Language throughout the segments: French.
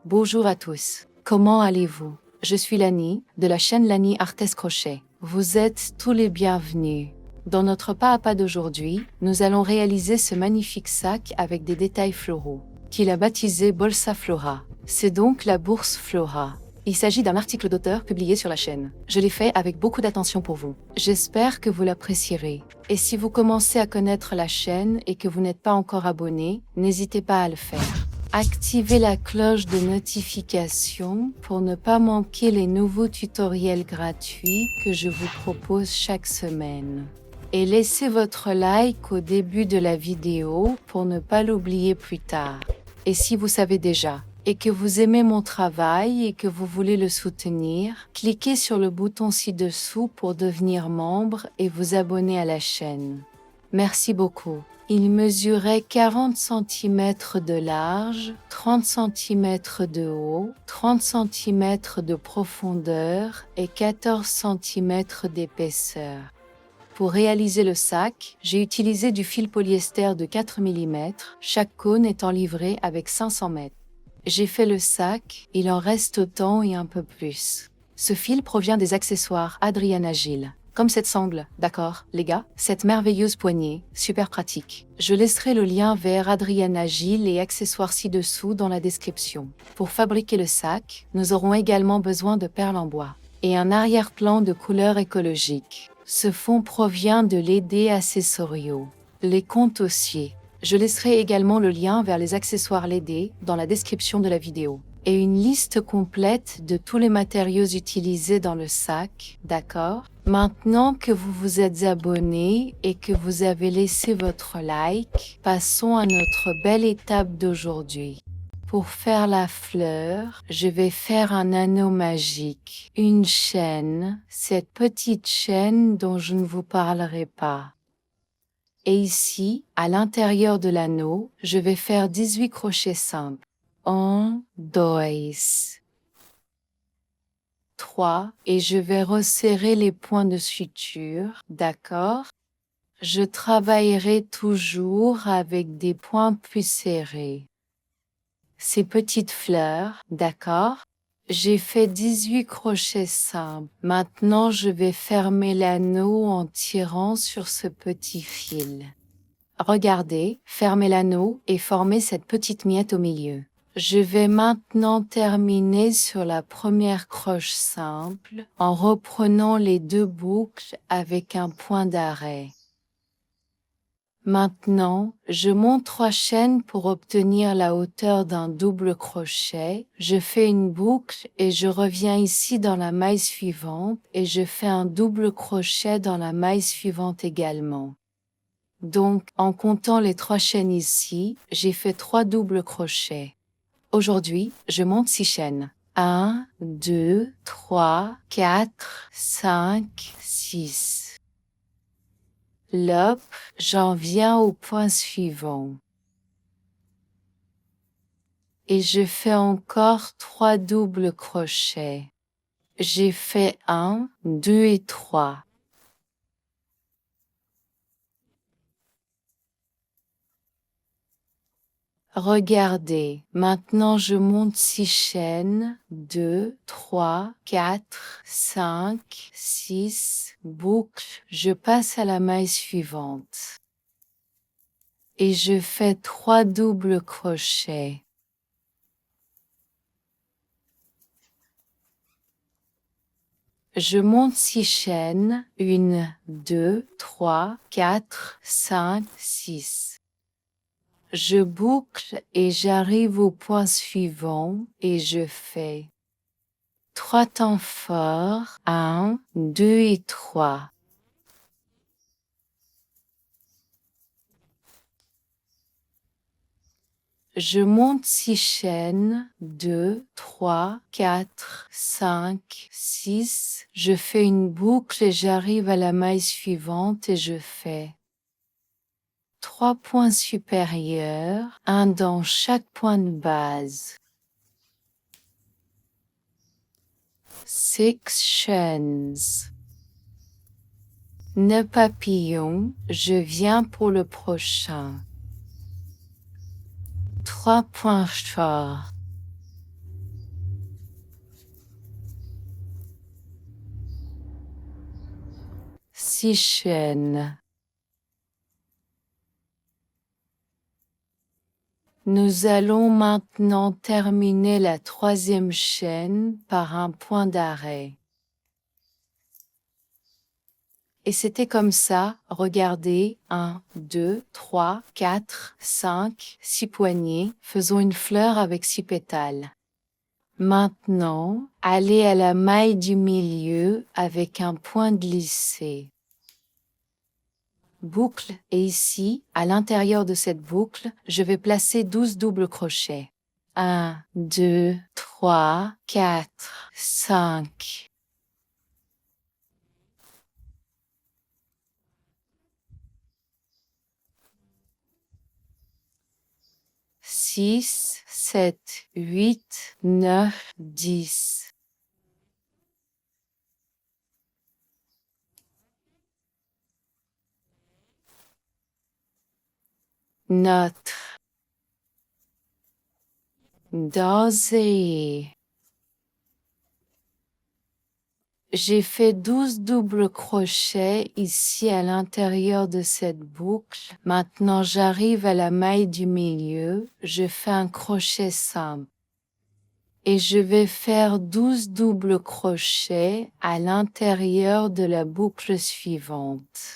Bonjour à tous. Comment allez-vous? Je suis Lani, de la chaîne Lani Arthez Crochet. Vous êtes tous les bienvenus. Dans notre pas à pas d'aujourd'hui, nous allons réaliser ce magnifique sac avec des détails floraux, qu'il a baptisé Bolsa Flora. C'est donc la bourse Flora. Il s'agit d'un article d'auteur publié sur la chaîne. Je l'ai fait avec beaucoup d'attention pour vous. J'espère que vous l'apprécierez. Et si vous commencez à connaître la chaîne et que vous n'êtes pas encore abonné, n'hésitez pas à le faire. Activez la cloche de notification pour ne pas manquer les nouveaux tutoriels gratuits que je vous propose chaque semaine. Et laissez votre like au début de la vidéo pour ne pas l'oublier plus tard. Et si vous savez déjà, et que vous aimez mon travail et que vous voulez le soutenir, cliquez sur le bouton ci-dessous pour devenir membre et vous abonner à la chaîne. Merci beaucoup. Il mesurait 40 cm de large, 30 cm de haut, 30 cm de profondeur et 14 cm d'épaisseur. Pour réaliser le sac, j'ai utilisé du fil polyester de 4 mm, chaque cône étant livré avec 500 mètres. J'ai fait le sac, il en reste autant et un peu plus. Ce fil provient des accessoires Adriana Gil. Comme cette sangle, d'accord, les gars? Cette merveilleuse poignée, super pratique. Je laisserai le lien vers Adriana Gil et accessoires ci-dessous dans la description. Pour fabriquer le sac, nous aurons également besoin de perles en bois et un arrière-plan de couleur écologique. Ce fond provient de Lédé Accessoriaux. Les comptes haussiers. Je laisserai également le lien vers les accessoires Lédé dans la description de la vidéo. Et une liste complète de tous les matériaux utilisés dans le sac, d'accord? Maintenant que vous vous êtes abonné et que vous avez laissé votre like, passons à notre belle étape d'aujourd'hui. Pour faire la fleur, je vais faire un anneau magique, une chaîne, cette petite chaîne dont je ne vous parlerai pas. Et ici, à l'intérieur de l'anneau, je vais faire 18 crochets simples. 1, 2, 3, et je vais resserrer les points de suture, d'accord? Je travaillerai toujours avec des points plus serrés. Ces petites fleurs, d'accord? J'ai fait 18 crochets simples. Maintenant, je vais fermer l'anneau en tirant sur ce petit fil. Regardez, fermez l'anneau et formez cette petite miette au milieu. Je vais maintenant terminer sur la première croche simple en reprenant les deux boucles avec un point d'arrêt. Maintenant, je monte 3 chaînes pour obtenir la hauteur d'un double crochet. Je fais une boucle et je reviens ici dans la maille suivante et je fais un double crochet dans la maille suivante également. Donc, en comptant les 3 chaînes ici, j'ai fait 3 doubles crochets. Aujourd'hui, je monte 6 chaînes. 1, 2, 3, 4, 5, 6. L'op, j'en viens au point suivant. Et je fais encore 3 doubles crochets. J'ai fait 1, 2 et 3. Regardez, maintenant je monte 6 chaînes, 2, 3, 4, 5, 6, boucle, je passe à la maille suivante. Et je fais 3 doubles crochets. Je monte 6 chaînes, 1, 2, 3, 4, 5, 6. Je boucle et j'arrive au point suivant et je fais 3 temps forts, 1, 2 et 3. Je monte 6 chaînes, 2, 3, 4, 5, 6. Je fais une boucle et j'arrive à la maille suivante et je fais 3 points supérieurs, un dans chaque point de base. 6 chains. Nœud papillon, je viens pour le prochain. 3 points forts. 6 chaînes. Nous allons maintenant terminer la troisième chaîne par un point d'arrêt. Et c'était comme ça, regardez, 1, 2, 3, 4, 5, 6 poignées, faisons une fleur avec 6 pétales. Maintenant, allez à la maille du milieu avec un point glissé. Boucle, et ici, à l'intérieur de cette boucle, je vais placer 12 doubles crochets. 1, 2, 3, 4, 5. 6, 7, 8, 9, 10. Notre dosé. J'ai fait 12 doubles crochets ici à l'intérieur de cette boucle. Maintenant, j'arrive à la maille du milieu. Je fais un crochet simple. Et je vais faire 12 doubles crochets à l'intérieur de la boucle suivante.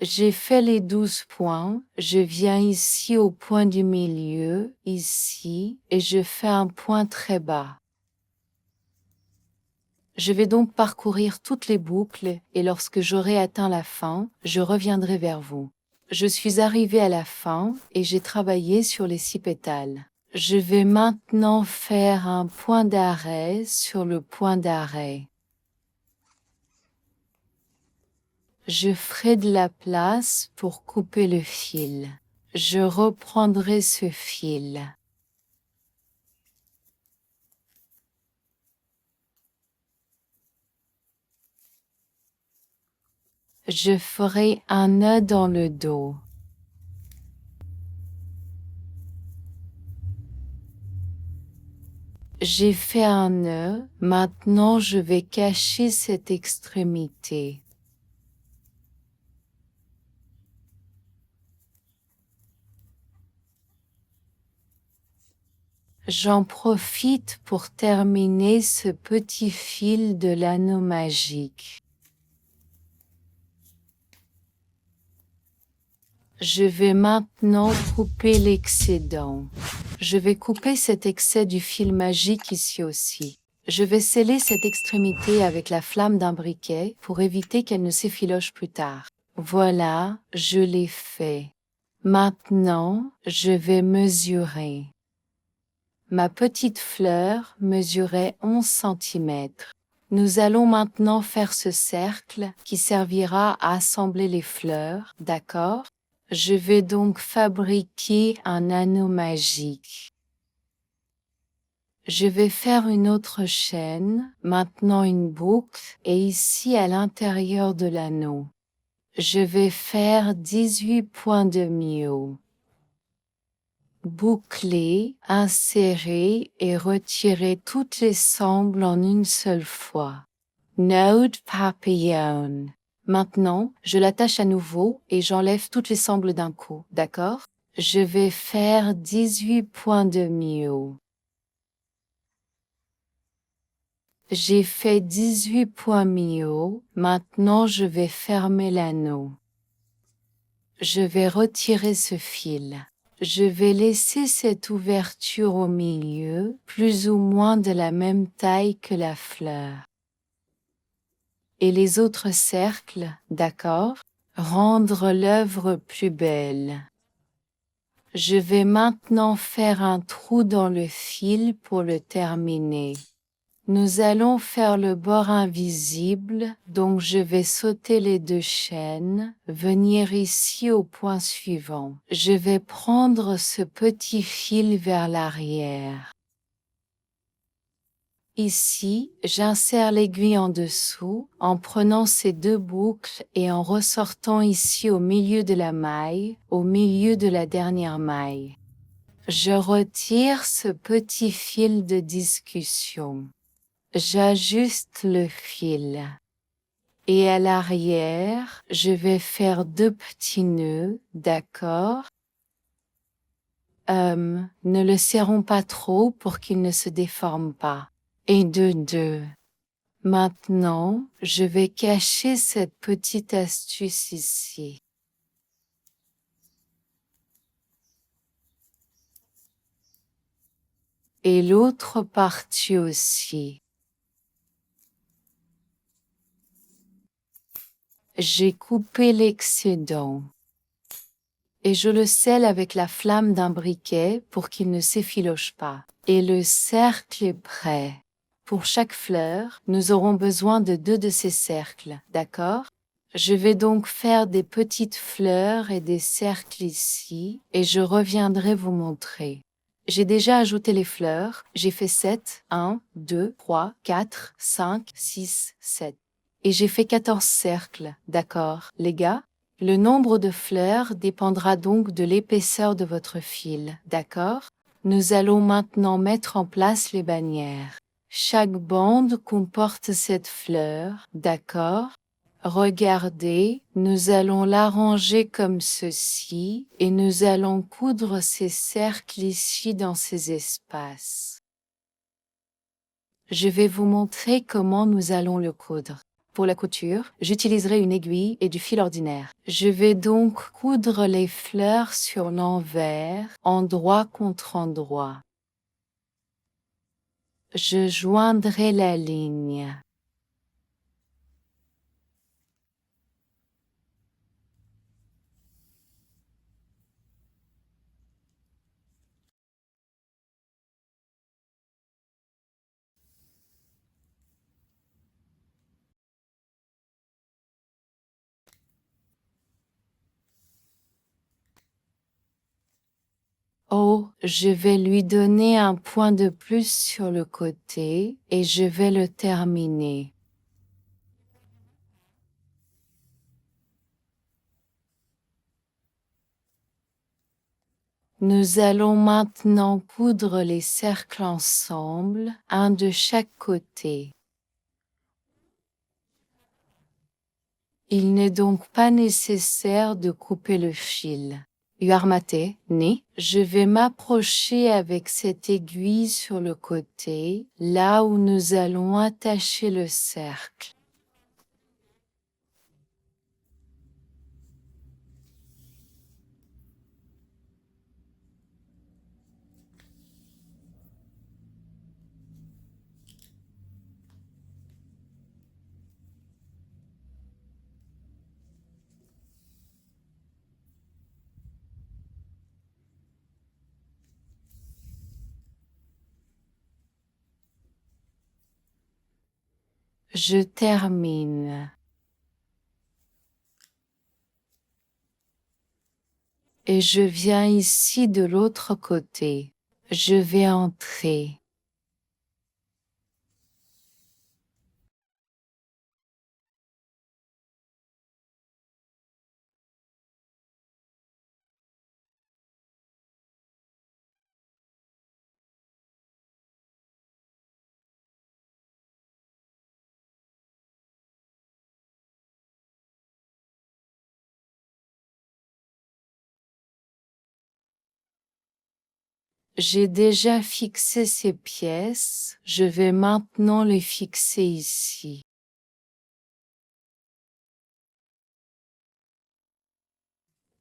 J'ai fait les 12 points, je viens ici au point du milieu, ici, et je fais un point très bas. Je vais donc parcourir toutes les boucles et lorsque j'aurai atteint la fin, je reviendrai vers vous. Je suis arrivée à la fin et j'ai travaillé sur les 6 pétales. Je vais maintenant faire un point d'arrêt sur le point d'arrêt. Je ferai de la place pour couper le fil. Je reprendrai ce fil. Je ferai un nœud dans le dos. J'ai fait un nœud, maintenant je vais cacher cette extrémité. J'en profite pour terminer ce petit fil de l'anneau magique. Je vais maintenant couper l'excédent. Je vais couper cet excès du fil magique ici aussi. Je vais sceller cette extrémité avec la flamme d'un briquet pour éviter qu'elle ne s'effiloche plus tard. Voilà, je l'ai fait. Maintenant, je vais mesurer. Ma petite fleur mesurait 11 cm. Nous allons maintenant faire ce cercle qui servira à assembler les fleurs, d'accord? Je vais donc fabriquer un anneau magique. Je vais faire une autre chaîne, maintenant une boucle, et ici à l'intérieur de l'anneau. Je vais faire 18 points de mio. Boucler, insérer et retirer toutes les sangles en une seule fois. Nœud papillon. Maintenant, je l'attache à nouveau et j'enlève toutes les sangles d'un coup, d'accord? Je vais faire 18 points de mio. J'ai fait 18 points mio, maintenant je vais fermer l'anneau. Je vais retirer ce fil. Je vais laisser cette ouverture au milieu, plus ou moins de la même taille que la fleur. Et les autres cercles, d'accord? Rendre l'œuvre plus belle. Je vais maintenant faire un trou dans le fil pour le terminer. Nous allons faire le bord invisible, donc je vais sauter les 2 chaînes, venir ici au point suivant. Je vais prendre ce petit fil vers l'arrière. Ici, j'insère l'aiguille en dessous, en prenant ces deux boucles et en ressortant ici au milieu de la maille, au milieu de la dernière maille. Je retire ce petit fil de discussion. J'ajuste le fil. Et à l'arrière, je vais faire deux petits nœuds, d'accord? Ne le serrons pas trop pour qu'il ne se déforme pas. Et deux. Maintenant, je vais cacher cette petite astuce ici. Et l'autre partie aussi. J'ai coupé l'excédent. Et je le scelle avec la flamme d'un briquet pour qu'il ne s'effiloche pas. Et le cercle est prêt. Pour chaque fleur, nous aurons besoin de deux de ces cercles, d'accord? Je vais donc faire des petites fleurs et des cercles ici, et je reviendrai vous montrer. J'ai déjà ajouté les fleurs, j'ai fait 7, 1, 2, 3, 4, 5, 6, 7. Et j'ai fait 14 cercles, d'accord, les gars? Le nombre de fleurs dépendra donc de l'épaisseur de votre fil, d'accord? Nous allons maintenant mettre en place les bannières. Chaque bande comporte cette fleur, d'accord? Regardez, nous allons l'arranger comme ceci et nous allons coudre ces cercles ici dans ces espaces. Je vais vous montrer comment nous allons le coudre. Pour la couture, j'utiliserai une aiguille et du fil ordinaire. Je vais donc coudre les fleurs sur l'envers, endroit contre endroit. Je joindrai la ligne. Oh, je vais lui donner un point de plus sur le côté et je vais le terminer. Nous allons maintenant coudre les cercles ensemble, un de chaque côté. Il n'est donc pas nécessaire de couper le fil. Yarmate, ni, je vais m'approcher avec cette aiguille sur le côté, là où nous allons attacher le cercle. Je termine. Et je viens ici de l'autre côté. Je vais entrer. J'ai déjà fixé ces pièces, je vais maintenant les fixer ici.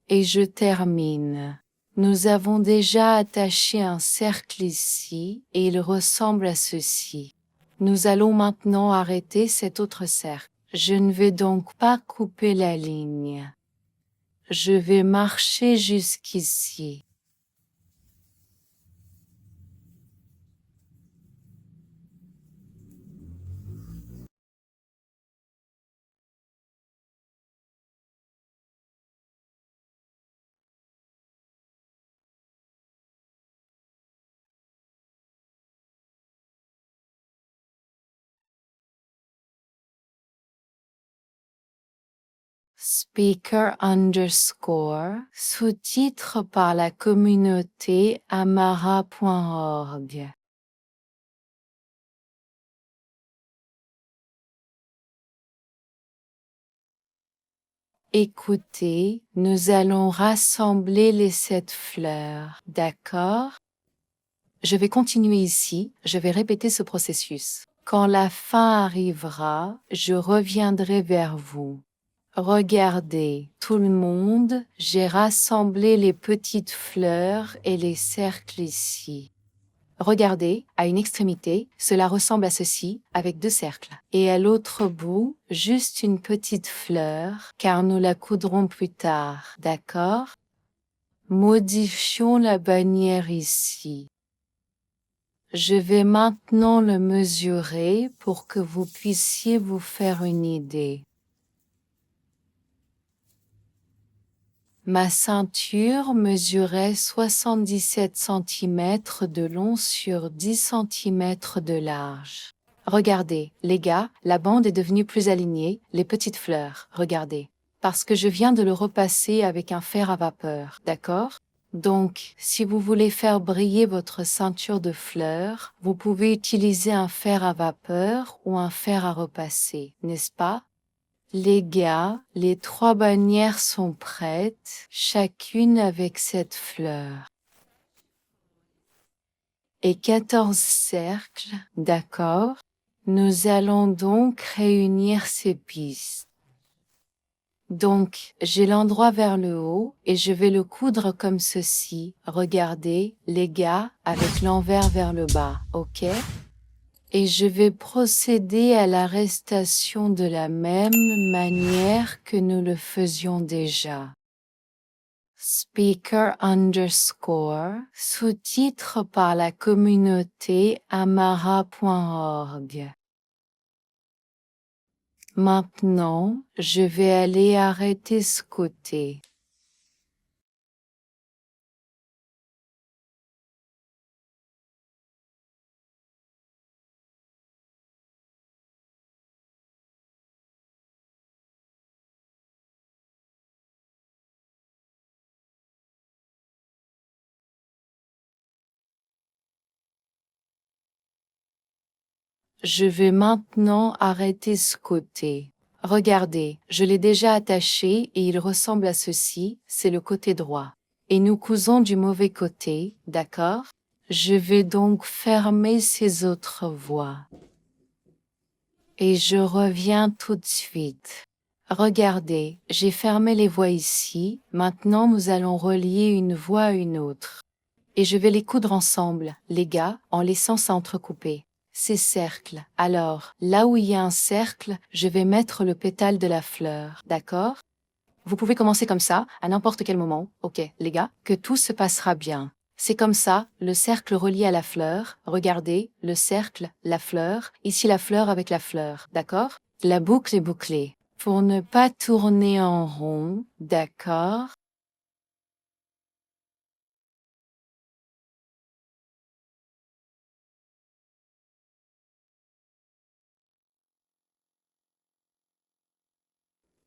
Et je termine. Nous avons déjà attaché un cercle ici et il ressemble à ceci. Nous allons maintenant arrêter cet autre cercle. Je ne vais donc pas couper la ligne. Je vais marcher jusqu'ici. Speaker underscore, sous-titres par la communauté amara.org. Écoutez, nous allons rassembler les 7 fleurs, d'accord? Je vais continuer ici, je vais répéter ce processus. Quand la fin arrivera, je reviendrai vers vous. Regardez, tout le monde, j'ai rassemblé les petites fleurs et les cercles ici. Regardez, à une extrémité, cela ressemble à ceci, avec 2 cercles. Et à l'autre bout, juste une petite fleur, car nous la coudrons plus tard, d'accord? Modifions la bannière ici. Je vais maintenant le mesurer pour que vous puissiez vous faire une idée. Ma ceinture mesurait 77 cm de long sur 10 cm de large. Regardez, les gars, la bande est devenue plus alignée, les petites fleurs, regardez. Parce que je viens de le repasser avec un fer à vapeur, d'accord? Donc, si vous voulez faire briller votre ceinture de fleurs, vous pouvez utiliser un fer à vapeur ou un fer à repasser, n'est-ce pas? Les gars, les 3 bannières sont prêtes, chacune avec 7 fleurs. Et 14 cercles, d'accord? Nous allons donc réunir ces pistes. Donc, j'ai l'endroit vers le haut et je vais le coudre comme ceci. Regardez, les gars, avec l'envers vers le bas, ok? Et je vais procéder à l'arrestation de la même manière que nous le faisions déjà. Speaker underscore, sous-titres par la communauté amara.org. Maintenant, je vais aller arrêter ce côté. Je vais maintenant arrêter ce côté. Regardez, je l'ai déjà attaché et il ressemble à ceci, c'est le côté droit. Et nous cousons du mauvais côté, d'accord? Je vais donc fermer ces autres voies. Et je reviens tout de suite. Regardez, j'ai fermé les voies ici, maintenant nous allons relier une voie à une autre. Et je vais les coudre ensemble, les gars, en laissant ça entrecoupé. Ces cercles. Alors, là où il y a un cercle, je vais mettre le pétale de la fleur, d'accord? Vous pouvez commencer comme ça, à n'importe quel moment, ok, les gars, que tout se passera bien. C'est comme ça, le cercle relié à la fleur, regardez, le cercle, la fleur, ici la fleur avec la fleur, d'accord? La boucle est bouclée. Pour ne pas tourner en rond, d'accord?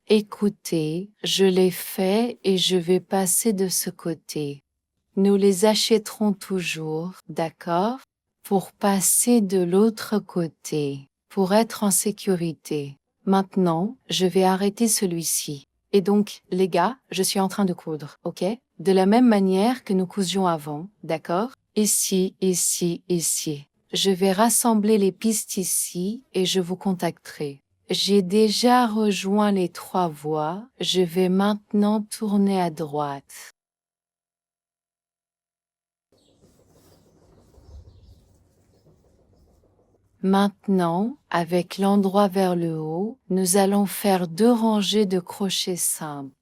Écoutez, je l'ai fait et je vais passer de ce côté. Nous les achèterons toujours, d'accord? Pour passer de l'autre côté, pour être en sécurité. Maintenant, je vais arrêter celui-ci. Et donc, les gars, je suis en train de coudre, ok? De la même manière que nous cousions avant, d'accord? Ici, ici, ici. Je vais rassembler les pistes ici et je vous contacterai. J'ai déjà rejoint les 3 voies, je vais maintenant tourner à droite. Maintenant, avec l'endroit vers le haut, nous allons faire 2 rangées de crochets simples.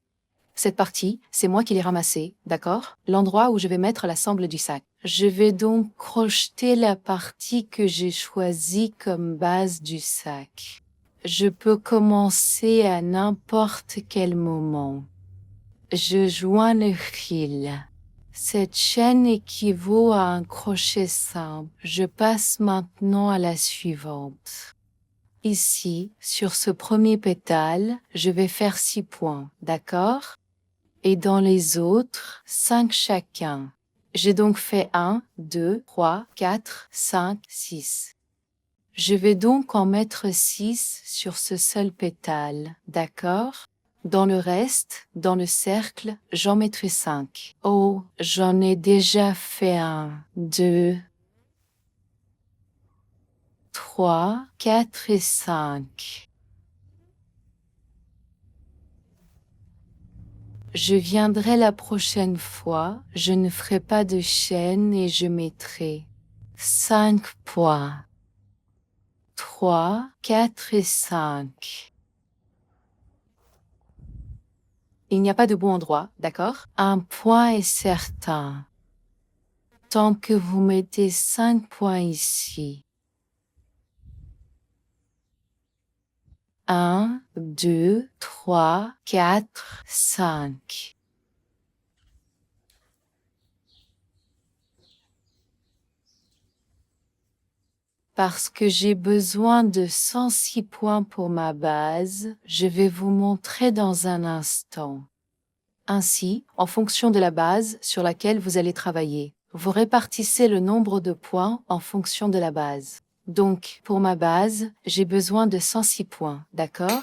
Cette partie, c'est moi qui l'ai ramassée, d'accord? L'endroit où je vais mettre la sangle du sac. Je vais donc crocheter la partie que j'ai choisie comme base du sac. Je peux commencer à n'importe quel moment. Je joins le fil. Cette chaîne équivaut à un crochet simple. Je passe maintenant à la suivante. Ici, sur ce premier pétale, je vais faire 6 points, d'accord? Et dans les autres, 5 chacun. J'ai donc fait 1, 2, 3, 4, 5, 6. Je vais donc en mettre 6 sur ce seul pétale, d'accord? Dans le reste, dans le cercle, j'en mettrai 5. Oh, j'en ai déjà fait 1, 2, 3, 4 et 5. Je viendrai la prochaine fois, je ne ferai pas de chaîne et je mettrai 5 points. 3, 4 et 5. Il n'y a pas de bon endroit, d'accord? Un point est certain. Tant que vous mettez 5 points ici. 1, 2, 3, 4, 5. Parce que j'ai besoin de 106 points pour ma base, je vais vous montrer dans un instant. Ainsi, en fonction de la base sur laquelle vous allez travailler, vous répartissez le nombre de points en fonction de la base. Donc, pour ma base, j'ai besoin de 106 points, d'accord?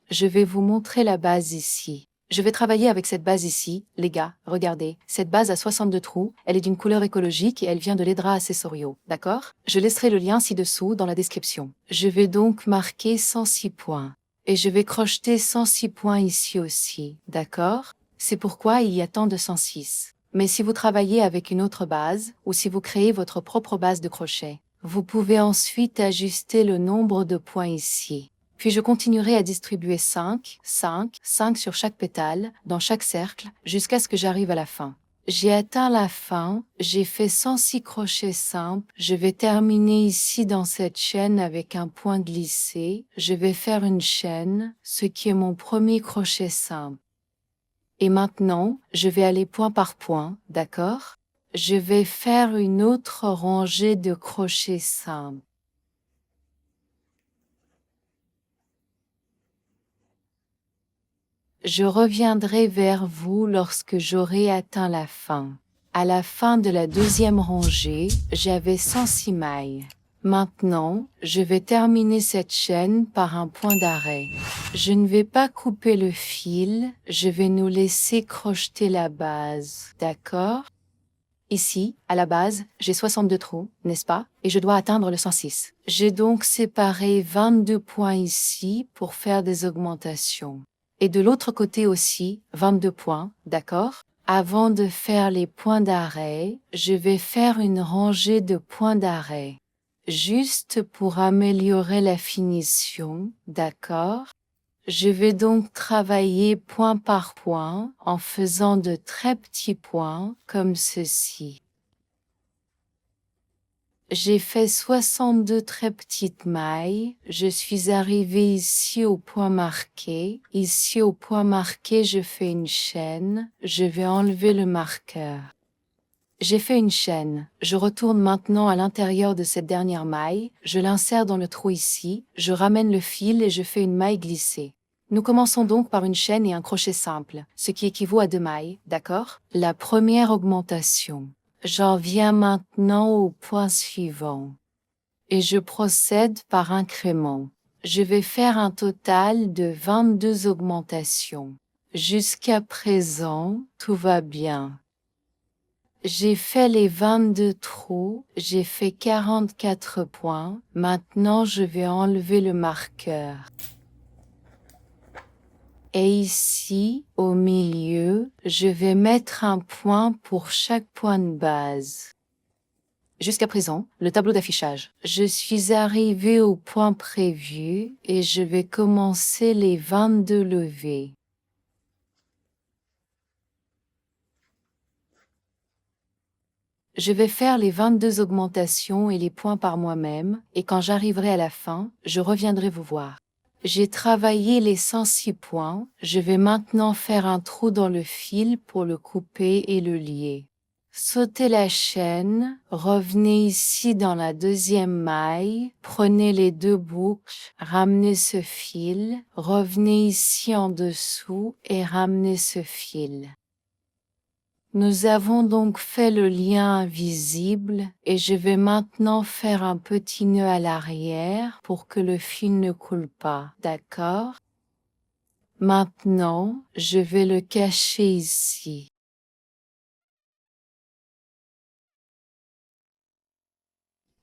Je vais vous montrer la base ici. Je vais travailler avec cette base ici. Les gars, regardez. Cette base a 62 trous, elle est d'une couleur écologique et elle vient de l'Edra Accessorio, d'accord? Je laisserai le lien ci-dessous dans la description. Je vais donc marquer 106 points. Et je vais crocheter 106 points ici aussi, d'accord? C'est pourquoi il y a tant de 106. Mais si vous travaillez avec une autre base, ou si vous créez votre propre base de crochet, vous pouvez ensuite ajuster le nombre de points ici. Puis je continuerai à distribuer 5, 5, 5 sur chaque pétale, dans chaque cercle, jusqu'à ce que j'arrive à la fin. J'ai atteint la fin, j'ai fait 106 crochets simples, je vais terminer ici dans cette chaîne avec un point glissé, je vais faire une chaîne, ce qui est mon premier crochet simple. Et maintenant, je vais aller point par point, d'accord? Je vais faire une autre rangée de crochets simples. Je reviendrai vers vous lorsque j'aurai atteint la fin. À la fin de la deuxième rangée, j'avais 106 mailles. Maintenant, je vais terminer cette chaîne par un point d'arrêt. Je ne vais pas couper le fil, je vais nous laisser crocheter la base, d'accord? Ici, à la base, j'ai 62 trous, n'est-ce pas? Et je dois atteindre le 106. J'ai donc séparé 22 points ici pour faire des augmentations. Et de l'autre côté aussi, 22 points, d'accord? Avant de faire les points d'arrêt, je vais faire une rangée de points d'arrêt. Juste pour améliorer la finition, d'accord? Je vais donc travailler point par point en faisant de très petits points comme ceci. J'ai fait 62 très petites mailles. Je suis arrivée ici au point marqué. Ici au point marqué, je fais une chaîne. Je vais enlever le marqueur. J'ai fait une chaîne. Je retourne maintenant à l'intérieur de cette dernière maille. Je l'insère dans le trou ici. Je ramène le fil et je fais une maille glissée. Nous commençons donc par une chaîne et un crochet simple, ce qui équivaut à 2 mailles, d'accord? La première augmentation. J'en viens maintenant au point suivant. Et je procède par incrément. Je vais faire un total de 22 augmentations. Jusqu'à présent, tout va bien. J'ai fait les 22 trous, j'ai fait 44 points. Maintenant, je vais enlever le marqueur. Et ici, au milieu, je vais mettre un point pour chaque point de base. Jusqu'à présent, le tableau d'affichage. Je suis arrivée au point prévu et je vais commencer les 22 levées. Je vais faire les 22 augmentations et les points par moi-même, et quand j'arriverai à la fin, je reviendrai vous voir. J'ai travaillé les 106 points, je vais maintenant faire un trou dans le fil pour le couper et le lier. Sautez la chaîne, revenez ici dans la deuxième maille, prenez les deux boucles, ramenez ce fil, revenez ici en dessous et ramenez ce fil. Nous avons donc fait le lien invisible et je vais maintenant faire un petit nœud à l'arrière pour que le fil ne coule pas, d'accord? Maintenant, je vais le cacher ici.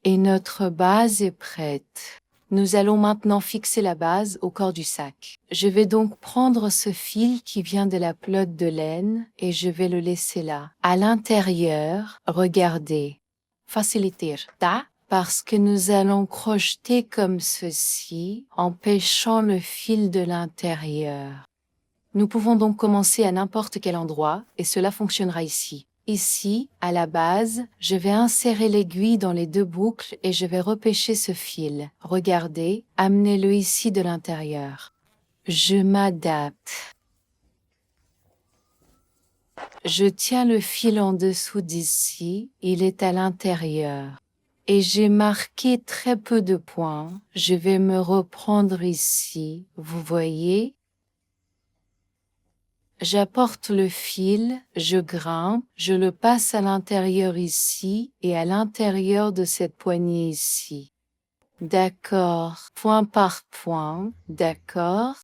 Et notre base est prête. Nous allons maintenant fixer la base au corps du sac. Je vais donc prendre ce fil qui vient de la pelote de laine et je vais le laisser là. À l'intérieur, regardez. Faciliter, ta? Parce que nous allons crocheter comme ceci, empêchant le fil de l'intérieur. Nous pouvons donc commencer à n'importe quel endroit et cela fonctionnera ici. Ici, à la base, je vais insérer l'aiguille dans les deux boucles et je vais repêcher ce fil. Regardez, amenez-le ici de l'intérieur. Je m'adapte. Je tiens le fil en dessous d'ici, il est à l'intérieur. Et j'ai marqué très peu de points. Je vais me reprendre ici, vous voyez? J'apporte le fil, je grimpe, je le passe à l'intérieur ici et à l'intérieur de cette poignée ici. D'accord, point par point, d'accord.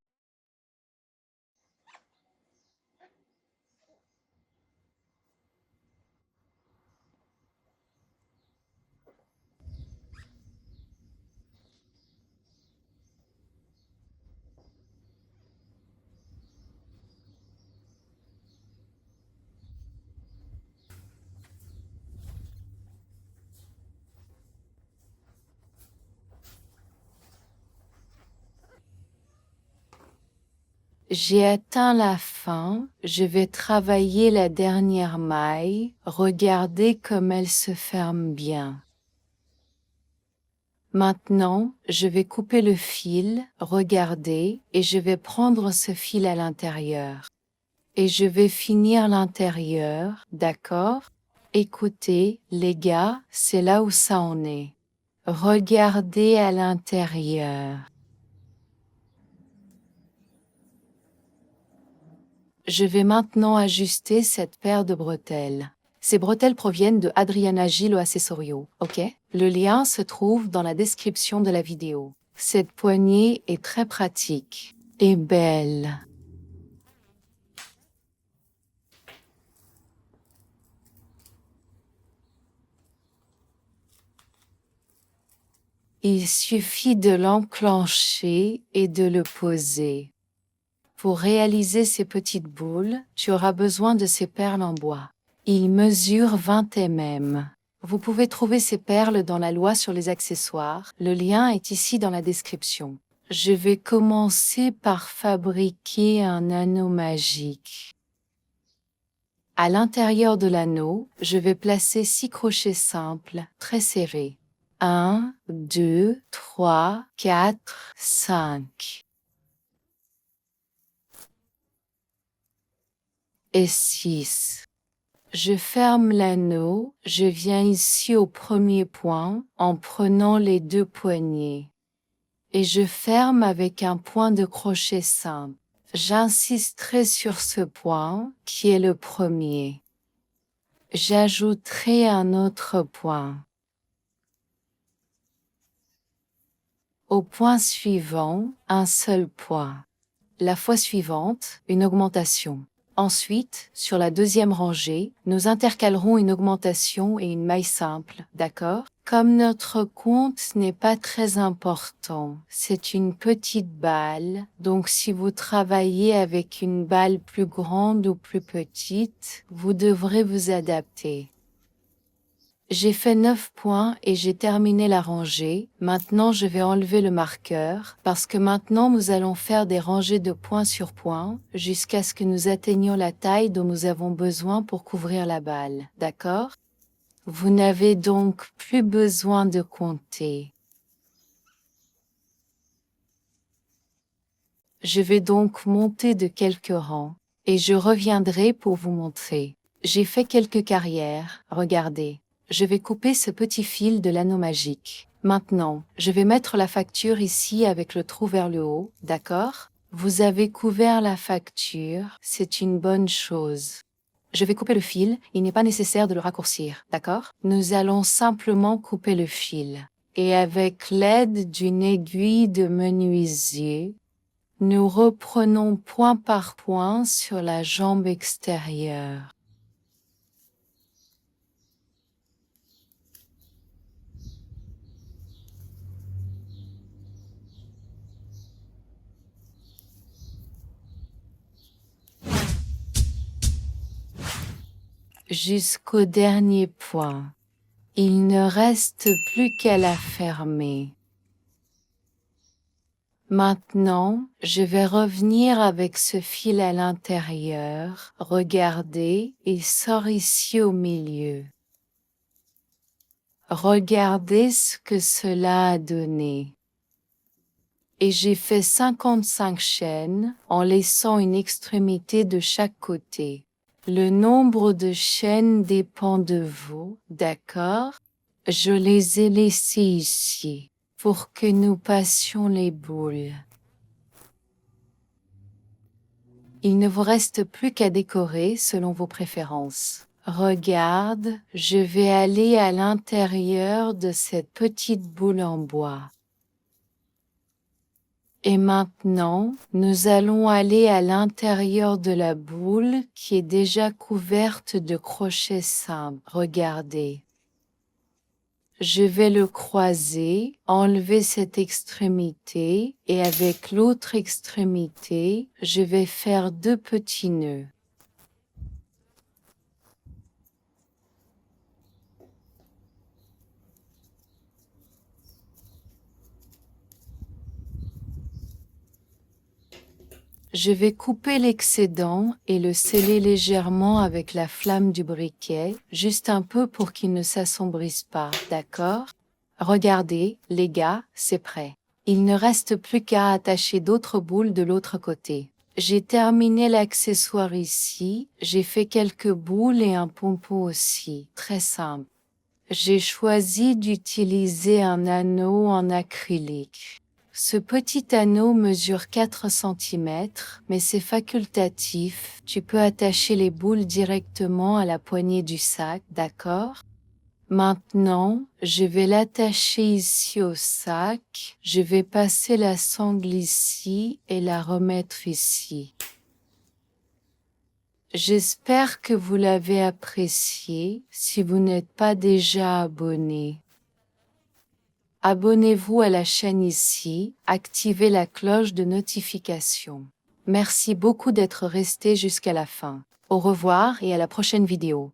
J'ai atteint la fin, je vais travailler la dernière maille, regardez comme elle se ferme bien. Maintenant, je vais couper le fil, regardez, et je vais prendre ce fil à l'intérieur. Et je vais finir l'intérieur, d'accord? Écoutez, les gars, c'est là où ça en est. Regardez à l'intérieur. Je vais maintenant ajuster cette paire de bretelles. Ces bretelles proviennent de Adriana Gillo Accessorio, ok? Le lien se trouve dans la description de la vidéo. Cette poignée est très pratique et belle. Il suffit de l'enclencher et de le poser. Pour réaliser ces petites boules, tu auras besoin de ces perles en bois. Ils mesurent 20 mm. Vous pouvez trouver ces perles dans la loi sur les accessoires. Le lien est ici dans la description. Je vais commencer par fabriquer un anneau magique. À l'intérieur de l'anneau, je vais placer 6 crochets simples, très serrés. 1, 2, 3, 4, 5. Et 6. Je ferme l'anneau, je viens ici au premier point en prenant les deux poignées. Et je ferme avec un point de crochet simple. J'insisterai sur ce point qui est le premier. J'ajouterai un autre point. Au point suivant, un seul point. La fois suivante, une augmentation. Ensuite, sur la deuxième rangée, nous intercalerons une augmentation et une maille simple, d'accord? Comme notre compte n'est pas très important, c'est une petite balle, donc si vous travaillez avec une balle plus grande ou plus petite, vous devrez vous adapter. J'ai fait 9 points et j'ai terminé la rangée. Maintenant, je vais enlever le marqueur parce que maintenant, nous allons faire des rangées de point sur point jusqu'à ce que nous atteignions la taille dont nous avons besoin pour couvrir la balle. D'accord? Vous n'avez donc plus besoin de compter. Je vais donc monter de quelques rangs et je reviendrai pour vous montrer. J'ai fait quelques carrières, regardez. Je vais couper ce petit fil de l'anneau magique. Maintenant, je vais mettre la facture ici avec le trou vers le haut, d'accord? Vous avez couvert la facture, c'est une bonne chose. Je vais couper le fil, il n'est pas nécessaire de le raccourcir, d'accord? Nous allons simplement couper le fil. Et avec l'aide d'une aiguille de menuisier, nous reprenons point par point sur la jambe extérieure. Jusqu'au dernier point. Il ne reste plus qu'à la fermer. Maintenant, je vais revenir avec ce fil à l'intérieur, regardez, il sort ici au milieu. Regardez ce que cela a donné. Et j'ai fait 55 chaînes en laissant une extrémité de chaque côté. Le nombre de chaînes dépend de vous, d'accord? Je les ai laissées ici pour que nous passions les boules. Il ne vous reste plus qu'à décorer selon vos préférences. Regarde, je vais aller à l'intérieur de cette petite boule en bois. Et maintenant, nous allons aller à l'intérieur de la boule qui est déjà couverte de crochets simples. Regardez. Je vais le croiser, enlever cette extrémité et avec l'autre extrémité, je vais faire 2 petits nœuds. Je vais couper l'excédent et le sceller légèrement avec la flamme du briquet, juste un peu pour qu'il ne s'assombrisse pas, d'accord? Regardez, les gars, c'est prêt. Il ne reste plus qu'à attacher d'autres boules de l'autre côté. J'ai terminé l'accessoire ici, j'ai fait quelques boules et un pompon aussi, très simple. J'ai choisi d'utiliser un anneau en acrylique. Ce petit anneau mesure 4 cm, mais c'est facultatif. Tu peux attacher les boules directement à la poignée du sac, d'accord? Maintenant, je vais l'attacher ici au sac. Je vais passer la sangle ici et la remettre ici. J'espère que vous l'avez apprécié si vous n'êtes pas déjà abonné. Abonnez-vous à la chaîne ici, activez la cloche de notification. Merci beaucoup d'être resté jusqu'à la fin. Au revoir et à la prochaine vidéo.